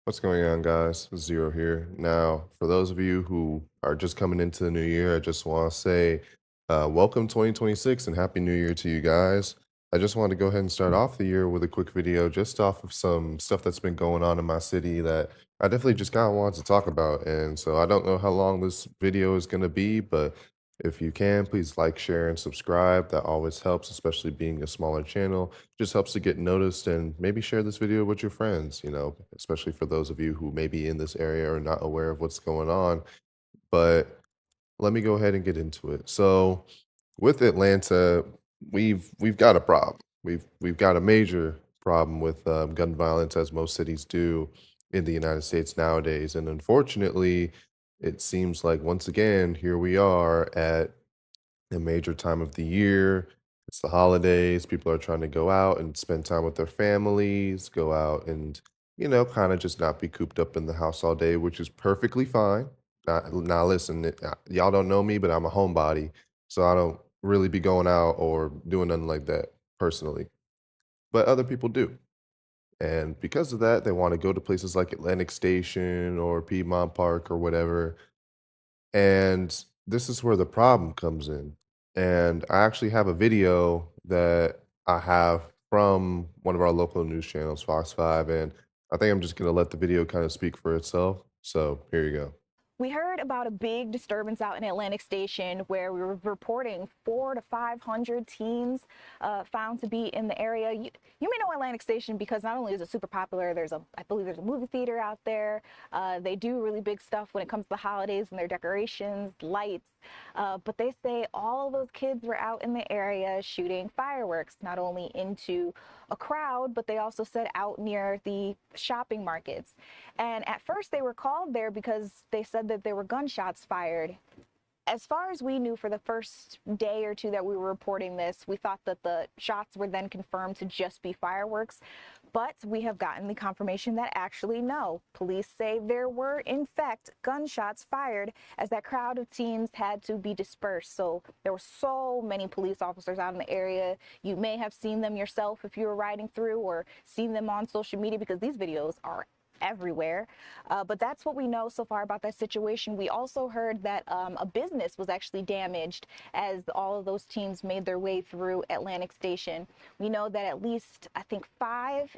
What's going on, guys? Zero here. Now, for those of you who are just coming into the new year, I just want to say welcome 2026 and Happy New Year to you guys. I just want to go ahead and start off the year with a quick video just off of some stuff that's been going on in my city that I definitely just kind of wanted to talk about. And so I don't know how long this video is going to be, but if you can, please like, share, and subscribe. That always helps, especially being a smaller channel just helps to get noticed and maybe share this video with your friends, especially for those of you who may be in this area or not aware of what's going on. But let me go ahead and get into it. So with Atlanta, we've got a problem. We've got a major problem with gun violence, as most cities do in the United States nowadays. And unfortunately, it seems like once again, here we are at a major time of the year. It's the holidays. People are trying to go out and spend time with their families, go out and, kind of just not be cooped up in the house all day, which is perfectly fine. Now, listen, y'all don't know me, but I'm a homebody. So I don't really be going out or doing nothing like that personally. But other people do. And because of that, they want to go to places like Atlantic Station or Piedmont Park or whatever, and this is where the problem comes in. And I actually have a video that I have from one of our local news channels, Fox 5, and I think I'm just going to let the video kind of speak for itself. So here you go. We heard about a big disturbance out in Atlantic Station where we were reporting 400 to 500 teens found to be in the area. You may know Atlantic Station because not only is it super popular, I believe there's a movie theater out there. They do really big stuff when it comes to the holidays and their decorations, lights. But they say all of those kids were out in the area shooting fireworks, not only into a crowd, but they also said out near the shopping markets. And at first they were called there because they said that there were gunshots fired. As far as we knew for the first day or two that we were reporting this, we thought that the shots were then confirmed to just be fireworks. But we have gotten the confirmation that actually no. Police say there were, in fact, gunshots fired as that crowd of teens had to be dispersed. So there were so many police officers out in the area. You may have seen them yourself if you were riding through or seen them on social media because these videos are everywhere. But that's what we know so far about that situation. We also heard that a business was actually damaged as all of those teams made their way through Atlantic Station. We know that at least, I think, five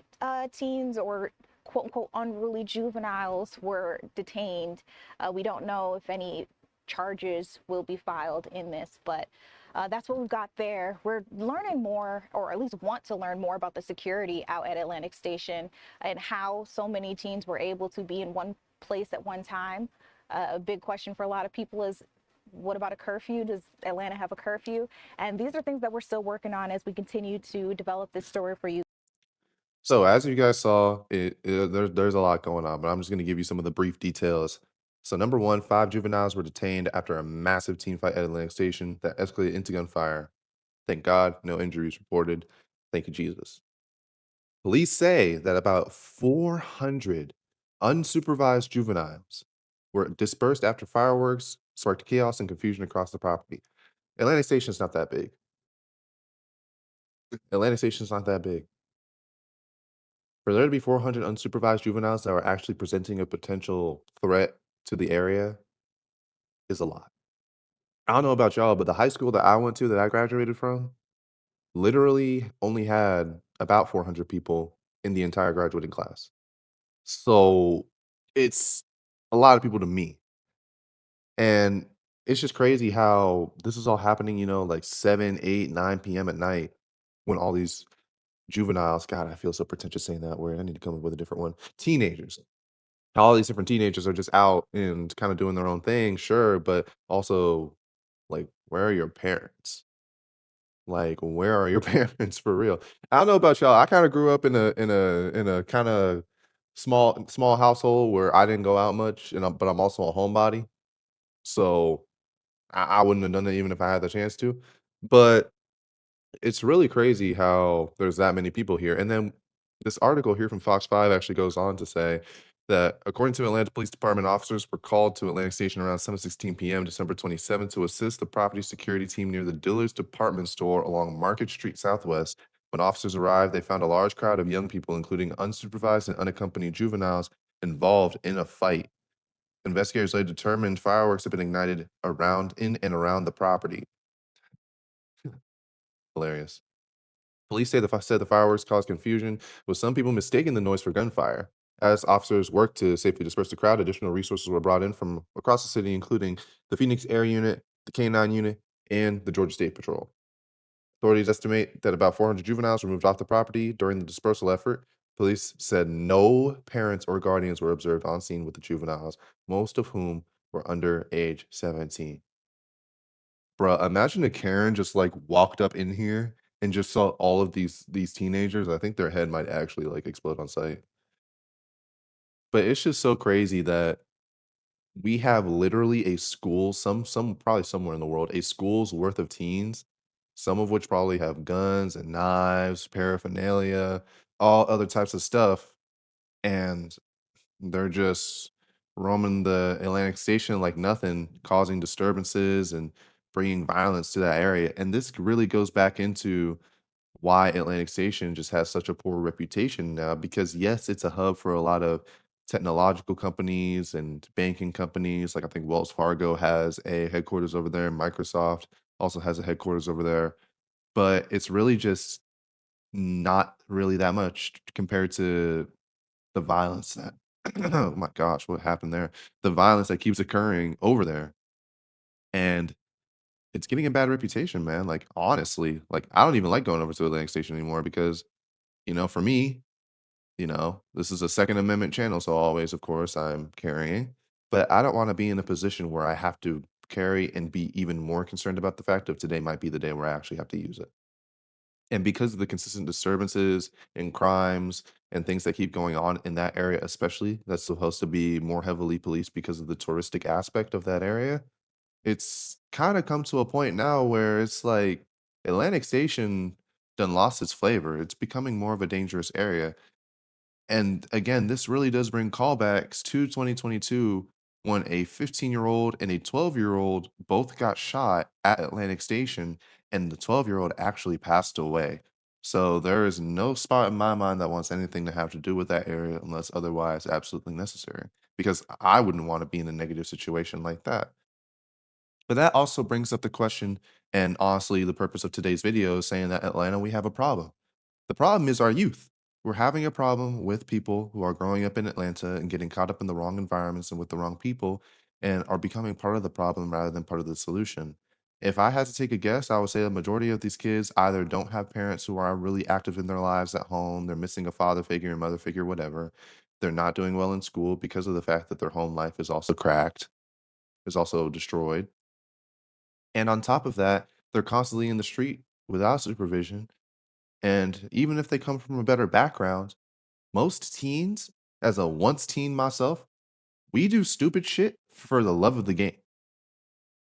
teens or quote unquote unruly juveniles were detained. We don't know if any charges will be filed in this, but that's what we've got there. We're learning more, or at least want to learn more about the security out at Atlantic Station and how so many teens were able to be in one place at one time. A big question for a lot of people is, what about a curfew? Does Atlanta have a curfew? And these are things that we're still working on as we continue to develop this story for you. So as you guys saw, there's a lot going on, but I'm just going to give you some of the brief details. So number one, five juveniles were detained after a massive team fight at Atlantic Station that escalated into gunfire. Thank God, no injuries reported. Thank you, Jesus. Police say that about 400 unsupervised juveniles were dispersed after fireworks sparked chaos and confusion across the property. Atlantic Station's not that big. Atlantic Station's not that big. For there to be 400 unsupervised juveniles that were actually presenting a potential threat to the area is a lot. I don't know about y'all, but the high school that I went to, that I graduated from, literally only had about 400 people in the entire graduating class. So it's a lot of people to me. And it's just crazy how this is all happening, like 7, 8, 9 p.m. at night when all these juveniles, God, I feel so pretentious saying that word. I need to come up with a different one. Teenagers. All these different teenagers are just out and kind of doing their own thing, sure, but also like, where are your parents? Like, where are your parents for real? I don't know about y'all. I kind of grew up in a kind of small household where I didn't go out much, but I'm also a homebody. So I wouldn't have done it even if I had the chance to. But it's really crazy how there's that many people here. And then this article here from Fox 5 actually goes on to say that according to Atlanta Police Department, officers were called to Atlantic Station around 7:16 p.m. December 27th to assist the property security team near the Dillard's department store along Market Street Southwest. When officers arrived, they found a large crowd of young people, including unsupervised and unaccompanied juveniles, involved in a fight. Investigators later determined fireworks had been ignited around in and around the property. Hilarious. Police said the fireworks caused confusion, with some people mistaking the noise for gunfire. As officers worked to safely disperse the crowd, additional resources were brought in from across the city, including the Phoenix Air Unit, the K-9 unit, and the Georgia State Patrol. Authorities estimate that about 400 juveniles were moved off the property during the dispersal effort. Police said no parents or guardians were observed on scene with the juveniles, most of whom were under age 17. Bruh, imagine a Karen just, like, walked up in here and just saw all of these teenagers. I think their head might actually, like, explode on sight. But it's just so crazy that we have literally a school, some probably somewhere in the world, a school's worth of teens, some of which probably have guns and knives, paraphernalia, all other types of stuff, and they're just roaming the Atlantic Station like nothing, causing disturbances and bringing violence to that area. And this really goes back into why Atlantic Station just has such a poor reputation now because, yes, it's a hub for a lot of technological companies and banking companies. Like, I think Wells Fargo has a headquarters over there, Microsoft also has a headquarters over there, but it's really just not really that much compared to the violence that oh my gosh, what happened there? The violence that keeps occurring over there, and it's getting a bad reputation, man, like, honestly, like, I don't even like going over to Atlantic Station anymore because, for me, this is a Second Amendment channel, so always, of course, I'm carrying, but I don't wanna be in a position where I have to carry and be even more concerned about the fact of today might be the day where I actually have to use it. And because of the consistent disturbances and crimes and things that keep going on in that area, especially that's supposed to be more heavily policed because of the touristic aspect of that area, it's kind of come to a point now where it's like Atlantic Station done lost its flavor. It's becoming more of a dangerous area. And again, this really does bring callbacks to 2022 when a 15-year-old and a 12-year-old both got shot at Atlantic Station, and the 12-year-old actually passed away. So there is no spot in my mind that wants anything to have to do with that area unless otherwise absolutely necessary, because I wouldn't want to be in a negative situation like that. But that also brings up the question, and honestly, the purpose of today's video is saying that Atlanta, we have a problem. The problem is our youth. We're having a problem with people who are growing up in Atlanta and getting caught up in the wrong environments and with the wrong people and are becoming part of the problem rather than part of the solution. If I had to take a guess, I would say the majority of these kids either don't have parents who are really active in their lives at home, they're missing a father figure, a mother figure, whatever. They're not doing well in school because of the fact that their home life is also cracked, is also destroyed. And on top of that, they're constantly in the street without supervision, and even if they come from a better background, most teens, as a once teen myself, we do stupid shit for the love of the game.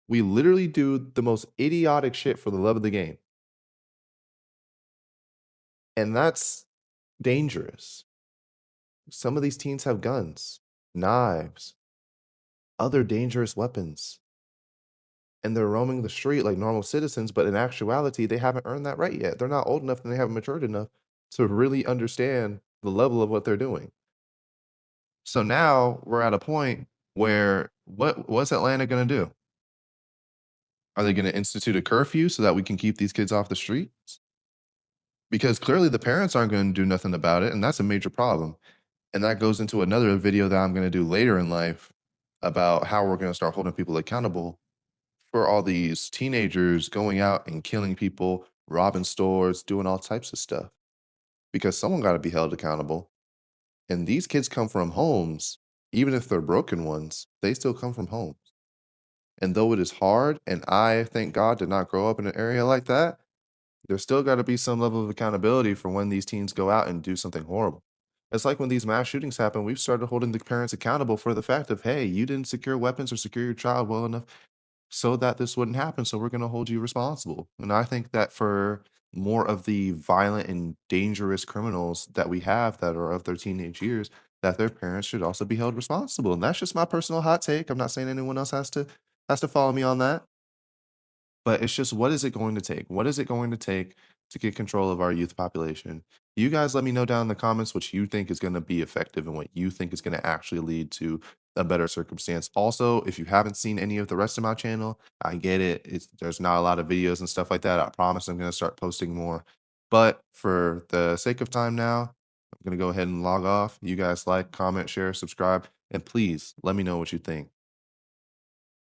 We literally do the most idiotic shit for the love of the game. And that's dangerous. Some of these teens have guns, knives, other dangerous weapons, and they're roaming the street like normal citizens, but in actuality, they haven't earned that right yet. They're not old enough and they haven't matured enough to really understand the level of what they're doing. So now we're at a point where what's Atlanta gonna do? Are they gonna institute a curfew so that we can keep these kids off the streets? Because clearly the parents aren't gonna do nothing about it, and that's a major problem. And that goes into another video that I'm gonna do later in life about how we're gonna start holding people accountable for all these teenagers going out and killing people, robbing stores, doing all types of stuff. Because someone gotta be held accountable. And these kids come from homes, even if they're broken ones, they still come from homes. And though it is hard, and I thank God did not grow up in an area like that, there's still got to be some level of accountability for when these teens go out and do something horrible. It's like when these mass shootings happen, we've started holding the parents accountable for the fact of, hey, you didn't secure weapons or secure your child well enough so that this wouldn't happen. So we're going to hold you responsible. And I think that for more of the violent and dangerous criminals that we have that are of their teenage years, that their parents should also be held responsible. And that's just my personal hot take. I'm not saying anyone else has to follow me on that. But it's just what is it going to take? What is it going to take to get control of our youth population? You guys let me know down in the comments what you think is going to be effective and what you think is going to actually lead to a better circumstance. Also, if you haven't seen any of the rest of my channel, I get it. There's not a lot of videos and stuff like that. I promise I'm going to start posting more. But for the sake of time now, I'm going to go ahead and log off. You guys like, comment, share, subscribe, and please let me know what you think.